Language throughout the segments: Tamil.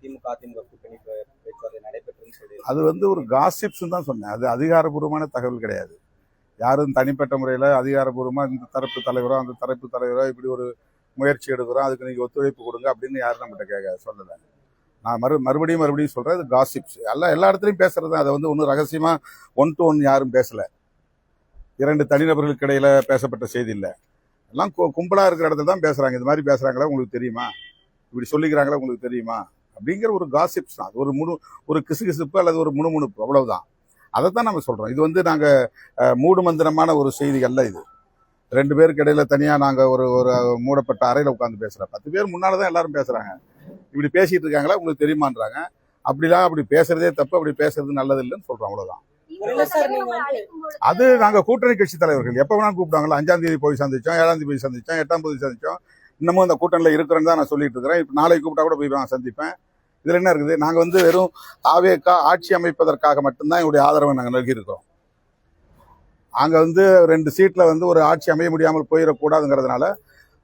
திமுக அதிமுக கூட்டணி பேச்சுவார்த்தை நடைபெற்றுன்னு சொல்லி அது வந்து ஒரு காசிப்ஸ் தான் சொன்னேன். அது அதிகாரப்பூர்வமான தகவல் கிடையாது. யாரும் தனிப்பட்ட முறையில் அதிகாரப்பூர்வமாக இந்த தரப்பு தலைவரோ அந்த தரப்பு தலைவரோ இப்படி ஒரு முயற்சி எடுக்கிறோம், அதுக்கு நீங்கள் ஒத்துழைப்பு கொடுங்க அப்படின்னு யாரும் நம்மகிட்ட சொல்லலை. நான் மறுபடியும் சொல்கிறேன், இது காசிப்ஸ். எல்லா இடத்துலையும் பேசுறது தான். அதை வந்து ஒன்றும் ரகசியமாக 1 to 1 யாரும் பேசலை. 2 தனிநபர்களுக்கு இடையில பேசப்பட்ட செய்தி இல்லை. எல்லாம் கும்பலாக இருக்கிற இடத்துல தான் பேசுகிறாங்க. இது மாதிரி பேசுகிறாங்களா உங்களுக்கு தெரியுமா, இப்படி சொல்லிக்கிறாங்களா உங்களுக்கு தெரியுமா அப்படிங்கிற ஒரு காசிப்ஸ் தான். ஒரு கிசுகிசுப்பு அல்லது ஒரு முணுமுணுப்பு, அவ்வளவுதான். அதைத்தான் நம்ம சொல்கிறோம். இது வந்து நாங்கள் மூடு மந்திரமான ஒரு செய்தி அல்ல. இது 2 பேருக்கு இடையில தனியாக நாங்கள் ஒரு மூடப்பட்ட அறையில் உட்காந்து பேசுகிறோம். 10 பேர் முன்னால் தான் எல்லாரும் பேசுகிறாங்க. இப்படி பேசிகிட்டு இருக்காங்களா உங்களுக்கு தெரியுமான்றாங்க. அப்படி பேசுறதே தப்பு, அப்படி பேசுறது நல்லது இல்லைன்னு சொல்கிறோம், அவ்வளோதான். அது நாங்கள் கூட்டணி கட்சி தலைவர்கள் எப்போ வேணாலும் கூப்பிட்டாங்களா. 5ஆம் தேதி போய் சந்திச்சோம், 7ஆம் தேதி போய் சந்திச்சோம், 8ஆம் தேதி சந்திச்சோம். இன்னமும் அந்த கூட்டணியில் இருக்கிறேன்னு தான் நான் சொல்லிட்டு இருக்கிறேன். இப்போ நாளைக்கு கூப்பிட்டா கூட போய் நான் சந்திப்பேன். இதில் என்ன இருக்குது? நாங்கள் வந்து வெறும் தாவேகா ஆட்சி அமைப்பதற்காக மட்டும்தான் என்னுடைய ஆதரவை நாங்கள் நல்கியிருக்கிறோம். அங்கே வந்து 2 சீட்டில் வந்து ஒரு ஆட்சி அமைய முடியாமல் போயிடக்கூடாதுங்கிறதுனால,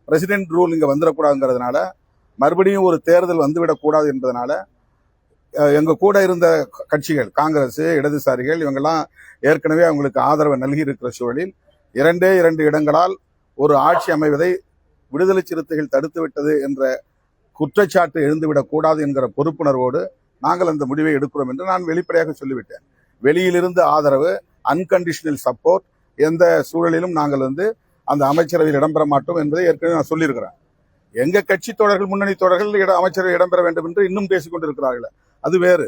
பிரசிடென்ட் ரூல் இங்கே வந்துடக்கூடாதுங்கிறதுனால, மறுபடியும் ஒரு தேர்தல் வந்துவிடக்கூடாது என்பதனால எங்கள் கூட இருந்த கட்சிகள், காங்கிரஸ், இடதுசாரிகள், இவங்கெல்லாம் ஏற்கனவே அவங்களுக்கு ஆதரவை நல்கி இருக்கிற சூழலில் 2 இடங்களால் ஒரு ஆட்சி அமைவதை விடுதலை சிறுத்தைகள் தடுத்து விட்டது என்ற குற்றச்சாட்டு எழுந்துவிடக்கூடாது என்கிற பொறுப்புணர்வோடு நாங்கள் அந்த முடிவை எடுக்கிறோம் என்று நான் வெளிப்படையாக சொல்லிவிட்டேன். வெளியிலிருந்து ஆதரவு, அன்கண்டிஷனல் சப்போர்ட், எந்த சூழலிலும் நாங்கள் வந்து அந்த அமைச்சரவையில் இடம்பெற மாட்டோம் என்பதை ஏற்கனவே நான் சொல்லியிருக்கிறேன். எங்க கட்சி தோழர்கள், முன்னணி தோழர்கள் அமைச்சரவை இடம்பெற வேண்டும் என்று இன்னும் பேசிக் கொண்டிருக்கிறார்கள், அது வேறு.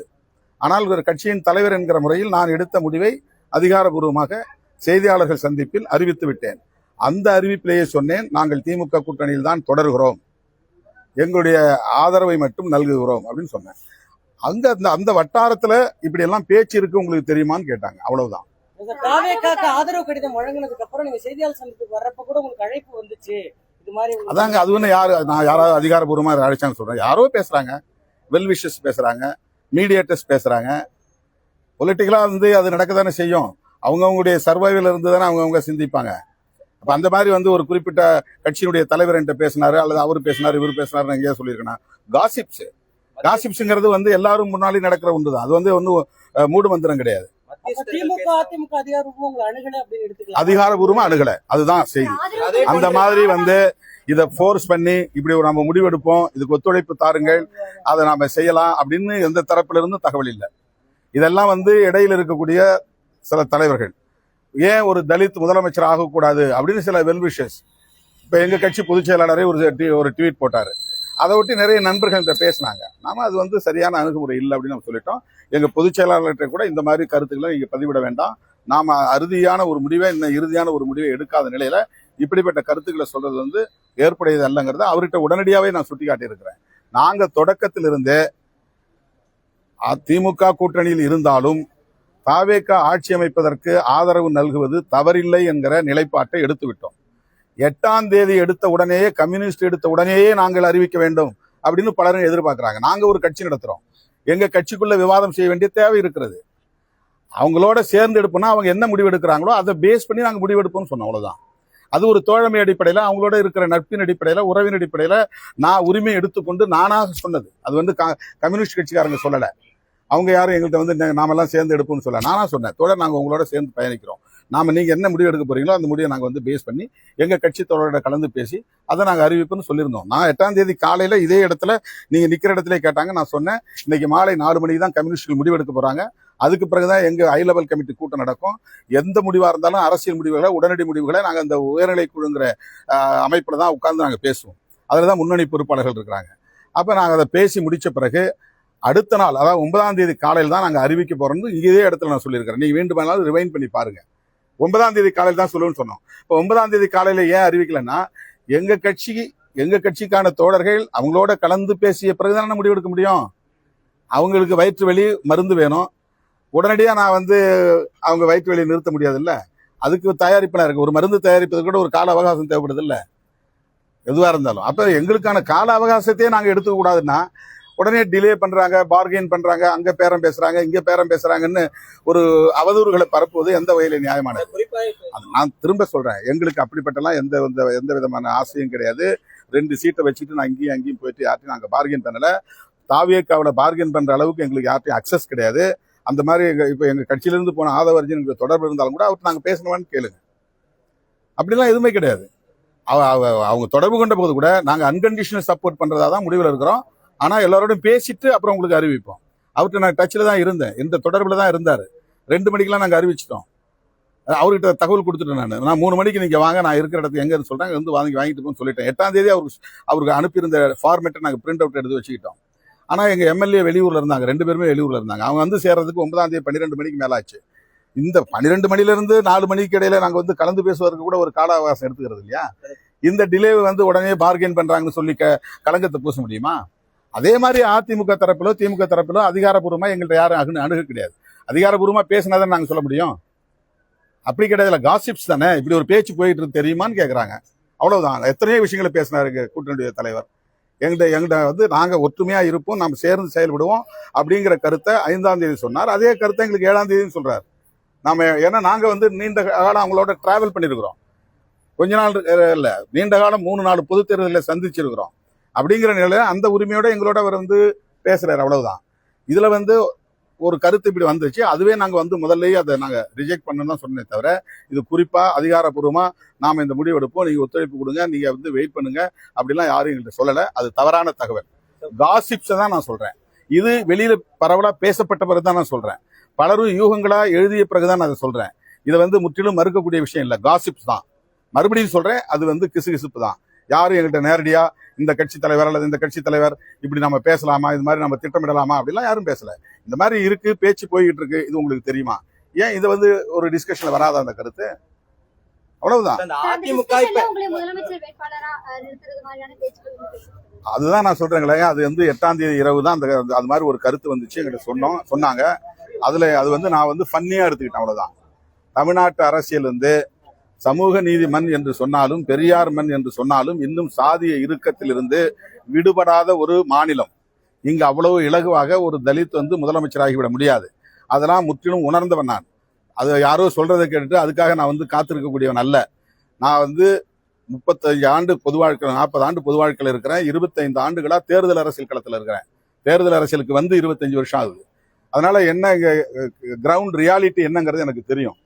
ஆனால் ஒரு கட்சியின் தலைவர் என்கிற முறையில் நான் எடுத்த முடிவை அதிகாரபூர்வமாக செய்தியாளர்கள் சந்திப்பில் அறிவித்து விட்டேன். அந்த அறிவிப்பிலேயே சொன்னேன், நாங்கள் திமுக கூட்டணியில் தான் தொடர்கிறோம், எங்களுடைய ஆதரவை மட்டும் நல்குகிறோம் அப்படின்னு சொன்னேன். அங்க அந்த வட்டாரத்துல இப்படி எல்லாம் பேச்சு இருக்கு, உங்களுக்கு தெரியுமான்னு கேட்டாங்க, அவ்வளவுதான். ஆதரவு கடிதம் வழங்கினதுக்கு அப்புறம் நீங்க செய்தியாளர் சந்திப்புக்கு வர்றப்ப கூட உங்களுக்கு அழைப்பு வந்துச்சு, இது மாதிரி அதாங்க. அது ஒண்ணு நான் யாராவது அதிகாரபூர்வமா அழைச்சான்னு சொல்றேன். யாரோ பேசுறாங்க, வெல்விஷஸ் பேசுறாங்க, மீடியேட்டர்ஸ் பேசுறாங்க. பொலிட்டிக்கலா வந்து அது நடக்கத்தானே செய்யும். அவங்களுடைய சர்வைவல் இருந்து தானே அவங்க சிந்திப்பாங்க. அப்ப அந்த மாதிரி வந்து ஒரு குறிப்பிட்ட கட்சியினுடைய தலைவர் என்கிட்ட பேசினாரு, அல்லது அவரு பேசினாரு, இவர் பேசினாரு எங்கேயா சொல்லியிருக்கேன். காசிப்ஸ்ங்கிறது வந்து எல்லாரும் முன்னாலே நடக்கிற ஒன்றுதான். அது வந்து ஒன்றும் மூடு மந்திரம் கிடையாது. அதிகாரபூர்வமா அணுகல, அதுதான் செய்தி. அந்த மாதிரி வந்து இதை ஃபோர்ஸ் பண்ணி இப்படி நம்ம முடிவெடுப்போம், இதுக்கு ஒத்துழைப்பு தாருங்கள், அதை நாம செய்யலாம் அப்படின்னு எந்த தரப்புல இருந்தும் தகவல் இல்லை. இதெல்லாம் வந்து இடையில இருக்கக்கூடிய சில தலைவர்கள், ஏன் ஒரு தலித் முதலமைச்சர் ஆகக்கூடாது அப்படின்னு சில வெல்விஷஸ். இப்ப எங்க கட்சி பொதுச் செயலாளரே ஒரு ட்வீட் போட்டாரு. அதை ஒட்டி நிறைய நண்பர்கள்ட்ட பேசினாங்க. நாம அது வந்து சரியான அணுகுமுறை இல்லை அப்படின்னு நம்ம சொல்லிட்டோம். எங்க பொதுச் செயலாளர்கிட்ட கூட இந்த மாதிரி கருத்துக்களை நீங்க பதிவிட வேண்டாம், நாம இறுதியான ஒரு முடிவை எடுக்காத நிலையில இப்படிப்பட்ட கருத்துக்களை சொல்றது வந்து ஏற்புடையது அல்லங்கிறத அவர்கிட்ட உடனடியாவே நான் சுட்டி காட்டி இருக்கிறேன். நாங்க தொடக்கத்திலிருந்தே திமுக கூட்டணியில் இருந்தாலும் தாவேகா ஆட்சி அமைப்பதற்கு ஆதரவு நல்குவது தவறில்லை என்கிற நிலைப்பாட்டை எடுத்து விட்டோம். 8ஆம் தேதி எடுத்த உடனேயே, கம்யூனிஸ்ட் எடுத்த உடனேயே நாங்கள் அறிவிக்க வேண்டும் அப்படின்னு பலரும் எதிர்பார்க்கிறாங்க. நாங்க ஒரு கட்சி நடத்துறோம், எங்க கட்சிக்குள்ள விவாதம் செய்ய வேண்டிய தேவை இருக்கிறது. அவங்களோட சேர்ந்து எடுப்போம்னா அவங்க என்ன முடிவு எடுக்கிறாங்களோ அதை பேஸ் பண்ணி நாங்க முடிவெடுப்போம்னு சொன்னோம், அவ்வளவுதான். அது ஒரு தோழமை அடிப்படையில, அவங்களோட இருக்கிற நட்பின் அடிப்படையில, உறவின் அடிப்படையில நான் உரிமை எடுத்துக்கொண்டு நானாக சொன்னது. அது வந்து கம்யூனிஸ்ட் கட்சிக்காரங்க சொல்லல, அவங்க யாரும் எங்கள்கிட்ட வந்து நாமெல்லாம் சேர்ந்து எடுப்போம்னு சொல்ல, நானா சொன்னேன், தோழர் நாங்க உங்களோட சேர்ந்து பயணிக்கிறோம், நாம நீங்க என்ன முடிவு எடுக்க போறீங்களோ அந்த முடிவை நாங்க வந்து பேஸ் பண்ணி எங்க கட்சி தோழரோட கலந்து பேசி அதை நாங்க அறிவிப்புன்னு சொல்லியிருந்தோம். நான் 8ஆம் தேதி காலையில இதே இடத்துல நீங்க நிக்கிற இடத்துல கேட்டாங்க, நான் சொன்னேன் இன்னைக்கு மாலை 4 மணிக்கு தான் கம்யூனிஸ்டுகள் முடிவெடுக்க போறாங்க, அதுக்கு பிறகுதான் எங்க ஹை லெவல் கமிட்டி கூட்டம் நடக்கும். எந்த முடிவா இருந்தாலும் அரசியல் முடிவுகளை, உடனடி முடிவுகளை நாங்க அந்த உயர்நிலை குழுங்கிற அமைப்புல தான் உட்கார்ந்து நாங்க பேசுவோம். அதுலதான் முன்னணி பொறுப்பாளர்கள் இருக்கிறாங்க. அப்ப நாங்க அதை பேசி முடிச்ச பிறகு அடுத்த நாள், அதாவது 9ஆம் தேதி காலையில் தான் நாங்க அறிவிக்க போறோம்னு இதே இடத்துல நான் சொல்லியிருக்கிறேன். நீங்க வேண்டுமானாலும் ரிவைண்ட் பண்ணி பாருங்க. 9ஆம் தேதி காலையில் தான் சொல்லுன்னு சொன்னோம். இப்போ 9ஆம் தேதி காலையில ஏன் அறிவிக்கலன்னா, எங்க கட்சிக்கான தோழர்கள் அவங்களோட கலந்து பேசிய பிறகுதான் முடிவெடுக்க முடியும். அவங்களுக்கு வயிற்று வலி மருந்து வேணும், உடனடியா நான் வந்து அவங்க வயிற்று வலியை நிறுத்த முடியாது இல்ல, அதுக்கு தயாரிப்பெல்லாம் இருக்கு. ஒரு மருந்து தயாரிப்பது கூட ஒரு கால அவகாசம் தேவைப்படுது இல்ல, எதுவா இருந்தாலும். அப்ப எங்களுக்கான கால அவகாசத்தையே நாங்க எடுத்துக்க கூடாதுன்னா உடனே டிலே பண்றாங்க, பார்கெயின் பண்றாங்க, அங்க பேரம் பேசுறாங்க, இங்க பேரம் பேசுறாங்கன்னு ஒரு அவதூறுகளை பரப்புவது எந்த வகையில நியாயமானது? நான் திரும்ப சொல்றேன், எங்களுக்கு அப்படிப்பட்டலாம் எந்த விதமான ஆசையும் கிடையாது. 2 சீட்டை வச்சுட்டு நான் இங்கேயும் அங்கேயும் போயிட்டு யார்ட்டையும் நாங்க பார்கெயின் பண்ணல. தாவேக்காவில பார்கெயின் பண்ற அளவுக்கு எங்களுக்கு யார்ட்டையும் அக்சஸ் கிடையாது. அந்த மாதிரி இப்போ எங்க கட்சியிலிருந்து போன ஆதவர்ஜன் எங்களுக்கு தொடர்பு இருந்தாலும் கூட அவர்கிட்ட நாங்கள் பேசணுமான்னு கேளுங்க. அப்படிலாம் எதுவுமே கிடையாது. அவங்க தொடர்பு கொண்ட போது கூட நாங்கள் அன்கண்டிஷனல் சப்போர்ட் பண்றதா தான் முடிவில் இருக்கிறோம். ஆனால் எல்லாரோடையும் பேசிட்டு அப்புறம் உங்களுக்கு அறிவிப்போம். அவர்கிட்ட நான் டச்சில் தான் இருந்தேன், இந்த தொடர்பில் தான் இருந்தார். 2 மணிக்கெல்லாம் நாங்கள் அறிவிச்சிட்டோம். அவர்கிட்ட தகவல் கொடுத்துட்டேன். நான் 3 மணிக்கு நீங்க வாங்க, நான் இருக்கிற இடத்துக்கு எங்க சொல்றாங்க வந்து வாங்கிட்டு போன்னு சொல்லிட்டேன். 8ஆம் தேதி அவருக்கு அனுப்பியிருந்த ஃபார்மேட்டை நாங்கள் பிரிண்ட் அவுட் எடுத்து வச்சுக்கிட்டோம். ஆனால் எங்கள் எம்எல்ஏ வெளியூர்ல இருந்தாங்க, 2 பேருமே வெளியூர்ல இருந்தாங்க. அவங்க வந்து சேர்றதுக்கு 9ஆம் தேதி 12 மணிக்கு மேல ஆச்சு. இந்த 12 மணிலிருந்து 4 மணிக்கு இடையில நாங்கள் வந்து கலந்து பேசுவதற்கு கூட ஒரு கால அவகாசம் எடுத்துக்கிறது இல்லையா? இந்த டிலே வந்து உடனே பார்கெயின் பண்றாங்கன்னு சொல்லி களங்கத்தை பூச முடியுமா? அதே மாதிரி அதிமுக தரப்பிலோ திமுக தரப்பிலோ அதிகாரப்பூர்வமா எங்கள்கிட்ட யாரும் அணுக கிடையாது. அதிகாரப்பூர்வமா பேசினாதான் நாங்கள் சொல்ல முடியும். அப்படி கிடையாது, காசிப்ஸ் தானே. இப்படி ஒரு பேச்சு போயிட்டு இருக்கு தெரியுமான்னு கேட்கறாங்க. அவ்வளவுதான். எத்தனையோ விஷயங்களை பேசினாரு கூட்டணி தலைவர். எங்கிட்ட வந்து நாங்க ஒற்றுமையா இருப்போம், நம்ம சேர்ந்து செயல்படுவோம் அப்படிங்கிற கருத்தை 5ஆம் தேதி சொன்னார். அதே கருத்தை எங்களுக்கு 7ஆம் தேதி சொல்றாரு. நாம ஏன்னா நாங்க வந்து நீண்ட காலம் அவங்களோட டிராவல் பண்ணிருக்கிறோம். கொஞ்ச நாள் இல்ல, நீண்ட காலம் 3-4 பொது தேர்தலில் சந்திச்சிருக்கிறோம். அப்படிங்கிற நிலையில அந்த உரிமையோட எங்களோட அவர் வந்து பேசுறாரு. அவ்வளவுதான். இதுல வந்து ஒரு கருத்து இப்படி வந்துச்சு, அதுவே நாங்க வந்து முதல்லயே அதை நாங்க ரிஜெக்ட் பண்ணணும் தான் சொன்னே தவிர, இது குறிப்பா அதிகாரப்பூர்வமா நாம இந்த முடிவு எடுப்போம், நீங்க ஒத்துழைப்பு கொடுங்க, நீங்க வந்து வெயிட் பண்ணுங்க அப்படிலாம் யாரும் எங்கள்கிட்ட சொல்லல. அது தவறான தகவல். காசிப்ஸை தான் நான் சொல்றேன். இது வெளியில பரவலா பேசப்பட்ட பிறகு தான் நான் சொல்றேன். பலரும் யூகங்களா எழுதிய பிறகுதான் நான் அதை சொல்றேன். இதை வந்து முற்றிலும் மறுக்கக்கூடிய விஷயம் இல்லை, காசிப்ஸ் தான். மறுபடியும் சொல்றேன், அது வந்து கிசுகிசுப்பு தான். யாரும் எங்கள்கிட்ட நேரடியா இந்த கட்சி தலைவர் அல்லது இந்த கட்சி தலைவர் இப்படி நம்ம பேசலாமா, இது மாதிரி நம்ம திட்டமிடலாமா அப்படிலாம் யாரும் பேசல. இந்த மாதிரி இருக்கு, பேச்சு போய்கிட்டு இருக்கு, இது உங்களுக்கு தெரியுமா? ஏன் இது வந்து ஒரு டிஸ்கஷன்ல வராத அந்த கருத்து? அவ்வளவுதான். அதுதான் நான் சொல்றேங்களே, அது வந்து 8ஆம் தேதி இரவு தான் அது மாதிரி ஒரு கருத்து வந்துச்சு, எங்கிட்ட சொன்னாங்க. அது வந்து நான் வந்து ஃபன்னியா எடுத்துக்கிட்டேன். அவ்வளவுதான். தமிழ்நாட்டு அரசியல் வந்து சமூக நீதி மண் என்று சொன்னாலும், பெரியார் மண் என்று சொன்னாலும், இன்னும் சாதிய இறுக்கத்திலிருந்து விடுபடாத ஒரு மாநிலம். இங்கு அவ்வளவு இலகுவாக ஒரு தலித் வந்து முதலமைச்சராகிவிட முடியாது. அதெல்லாம் முற்றிலும் உணர்ந்தவன் நான். அது யாரோ சொல்றதை கேட்டுட்டு அதுக்காக நான் வந்து காத்திருக்கக்கூடியவன் அல்ல. நான் வந்து 35 ஆண்டு பொது வாழ்க்கை, 40 ஆண்டு பொது வாழ்க்கையில் இருக்கிறேன். 25 ஆண்டுகளா தேர்தல் அரசியல் களத்தில் இருக்கிறேன். தேர்தல் அரசியலுக்கு வந்து 25 வருஷம் ஆகுது. அதனால என்ன கிரவுண்ட் ரியாலிட்டி என்னங்கிறது எனக்கு தெரியும்.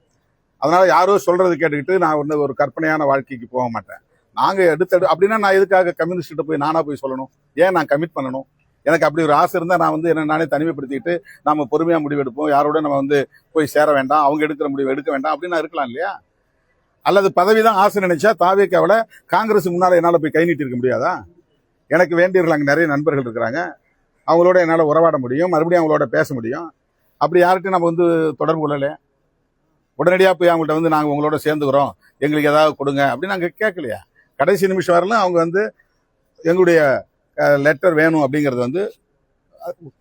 அதனால யாரோ சொல்றது கேட்டுக்கிட்டு நான் வந்து ஒரு கற்பனையான வாழ்க்கைக்கு போக மாட்டேன். நாங்க அப்படின்னா நான் எதுக்காக கம்யூனிஸ்ட் போய் நானா போய் சொல்லணும்? ஏன் நான் கமிட் பண்ணணும்? எனக்கு அப்படி ஒரு ஆசை இருந்தா நான் வந்து என்ன நானே தனிமைப்படுத்திக்கிட்டு நாம பொறுமையா முடிவெடுப்போம், யாரோட நம்ம வந்து போய் சேர வேண்டாம், அவங்க எடுக்கிற முடிவு எடுக்க வேண்டாம் அப்படின்னு இருக்கலாம் இல்லையா? அல்லது பதவிதான் ஆசை நினைச்சா தாவேக்காவில காங்கிரஸ் முன்னால என்னால போய் கை நீட்டி இருக்க முடியாதா? எனக்கு வேண்டியவர்கள் அங்கே நிறைய நண்பர்கள் இருக்கிறாங்க, அவங்களோட என்னால் உறவாட முடியும், மறுபடியும் அவங்களோட பேச முடியும். அப்படி யார்கிட்டையும் நம்ம வந்து தொடர்பு கொள்ளலையே. உடனடியாக போய் அவங்கள்ட்ட வந்து நாங்கள் உங்களோட சேர்ந்துக்கிறோம், எங்களுக்கு ஏதாவது கொடுங்க அப்படின்னு நாங்கள் கேட்கலையா? கடைசி நிமிஷம் வரலாம் அவங்க வந்து எங்களுடைய லெட்டர் வேணும் அப்படிங்கிறது வந்து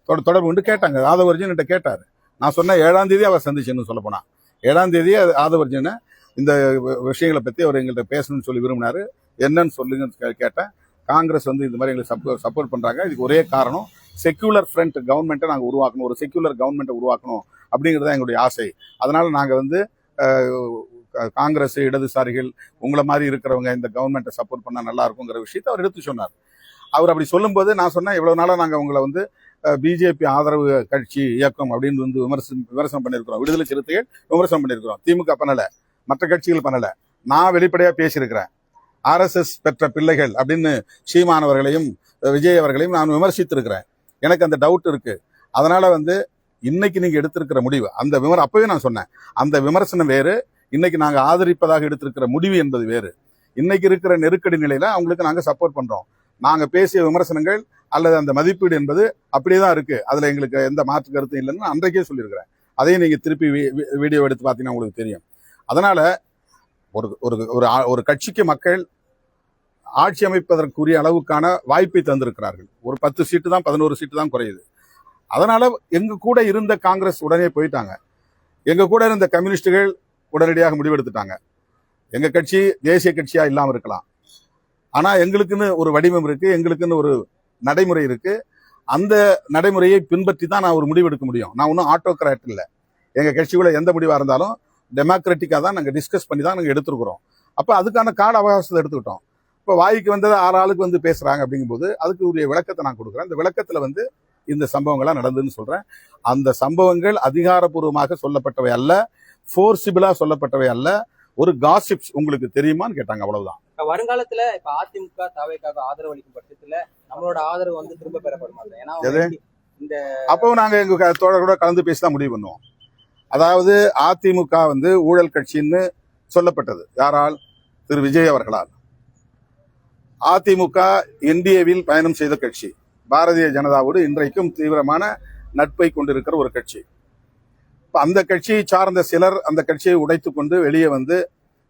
தொடர்பு கொண்டு கேட்டாங்க. ஆதவர்ஜன் கேட்டார். நான் சொன்னேன் 7ஆம் தேதி அவர் சந்திச்சுன்னு சொல்ல போனா 7ஆம் தேதி ஆதவர்ஜன் இந்த விஷயங்களை பற்றி அவர் எங்கள்கிட்ட பேசணும்னு சொல்லி விரும்பினாரு. என்னன்னு சொல்லுங்கன்னு கேட்டேன். காங்கிரஸ் வந்து இந்த மாதிரி எங்களுக்கு சப்போர்ட் பண்றாங்க, இதுக்கு ஒரே காரணம் செக்யூலர் ஃப்ரண்ட் கவர்மெண்ட்டை நாங்கள் உருவாக்கணும், ஒரு செக்யூலர் கவர்மெண்ட்டை உருவாக்கணும் அப்படிங்கிறது தான் எங்களுடைய ஆசை. அதனால நாங்கள் வந்து காங்கிரஸ், இடதுசாரிகள், உங்களை மாதிரி இருக்கிறவங்க இந்த கவர்மெண்ட்டை சப்போர்ட் பண்ணால் நல்லா இருக்குங்கிற விஷயத்தை அவர் எடுத்து சொன்னார். அவர் அப்படி சொல்லும்போது நான் சொன்னேன், இவ்வளவு நாளாக நாங்கள் உங்களை வந்து பிஜேபி ஆதரவு கட்சி இயக்கம் அப்படின்னு வந்து விமர்சனம் பண்ணியிருக்கிறோம், விடுதலை சிறுத்தைகள் விமர்சனம் பண்ணியிருக்கிறோம், திமுக பண்ணல, மற்ற கட்சிகள் பண்ணல. நான் வெளிப்படையா பேசியிருக்கிறேன். RSS பெற்ற பிள்ளைகள் அப்படின்னு சீமானவர்களையும் விஜய் அவர்களையும் நான் விமர்சித்திருக்கிறேன். எனக்கு அந்த டவுட் இருக்கு. அதனால வந்து இன்னைக்கு நீங்க எடுத்திருக்கிற முடிவு, அந்த அப்பவே நான் சொன்னேன், அந்த விமர்சனம் வேறு, இன்னைக்கு நாங்க ஆதரிப்பதாக எடுத்திருக்கிற முடிவு என்பது வேறு. இன்னைக்கு இருக்கிற நெருக்கடி நிலையில அவங்களுக்கு நாங்க சப்போர்ட் பண்றோம். நாங்க பேசிய விமர்சனங்கள் அல்லது அந்த மதிப்பீடு என்பது அப்படியேதான் இருக்கு. அதுல எங்களுக்கு எந்த மாற்று கருத்தும் இல்லைன்னு அன்றைக்கே சொல்லியிருக்கிறேன். அதையும் நீங்க திருப்பி வீடியோ எடுத்து பார்த்தீங்கன்னா உங்களுக்கு தெரியும். அதனால ஒரு கட்சிக்கு மக்கள் ஆட்சி அமைப்பதற்குரிய அளவுக்கான வாய்ப்பை தந்திருக்கிறார்கள். ஒரு 10 சீட்டு தான், 11 சீட்டு தான் குறையுது. அதனால எங்க கூட இருந்த காங்கிரஸ் உடனே போயிட்டாங்க, எங்க கூட இருந்த கம்யூனிஸ்டுகள் உடனடியாக முடிவெடுத்துட்டாங்க. எங்க கட்சி தேசிய கட்சியா இல்லாம இருக்கலாம், ஆனா எங்களுக்குன்னு ஒரு வடிவம் இருக்கு, எங்களுக்குன்னு ஒரு நடைமுறை இருக்கு. அந்த நடைமுறையை பின்பற்றி தான் நான் ஒரு முடிவு எடுக்க முடியும். நான் ஒன்றும் ஆட்டோகிராட் இல்லை. எங்க கட்சிக்குள்ள எந்த முடிவா இருந்தாலும் டெமோக்ராட்டிக்கா தான் நாங்கள் டிஸ்கஸ் பண்ணி தான் நாங்கள் எடுத்துருக்கிறோம். அப்ப அதுக்கான கால அவகாசத்தை எடுத்துக்கிட்டோம். இப்போ வாய்க்கு வந்தது 6 ஆளுக்கு வந்து பேசுறாங்க அப்படிங்கும்போது அதுக்கு உரிய விளக்கத்தை நான் கொடுக்குறேன். இந்த விளக்கத்துல வந்து இந்த சம்பவங்கள்லாம் நடந்ததுன்னு சொல்றேன். அந்த சம்பவங்கள் அதிகாரப்பூர்வமாக சொல்லப்பட்டவை அல்ல, ஃபோர்சிபிளா சொல்லப்பட்டவை அல்ல, ஒரு காசிப்ஸ் உங்களுக்கு தெரியுமான்னு கேட்டாங்க, அவ்வளவுதான். வருங்காலத்துல இப்ப அதிமுக தாவேக்காக ஆதரவு அளிக்கும் பட்சத்துல நம்மளோட ஆதரவு வந்து திரும்ப பெறப்பட மாட்டோம். ஏன்னா எது? இந்த அப்போ நாங்க எங்க தோழர்களோட கலந்து பேசி தான் முடிவு பண்ணுவோம். அதாவது அதிமுக வந்து ஊழல் கட்சின்னு சொல்லப்பட்டது யாரால்? திரு விஜய் அவர்களால். அதிமுக என்டிஏவில் பயணம் செய்த கட்சி, பாரதிய ஜனதாவோடு இன்றைக்கும் தீவிரமான நட்பை கொண்டிருக்கிற ஒரு கட்சி. அந்த கட்சியை சார்ந்த சிலர் அந்த கட்சியை உடைத்துக் கொண்டு வெளியே வந்து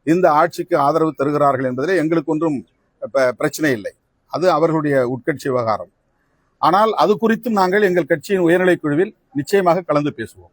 இந்த ஆட்சிக்கு ஆதரவு தருகிறார்கள் என்பதில் எங்களுக்கு ஒன்றும் பிரச்சனை இல்லை. அது அவர்களுடைய உட்கட்சி விவகாரம். ஆனால் அது குறித்தும் நாங்கள் எங்கள் கட்சியின் உயர்நிலைக் குழுவில் நிச்சயமாக கலந்து பேசுவோம்.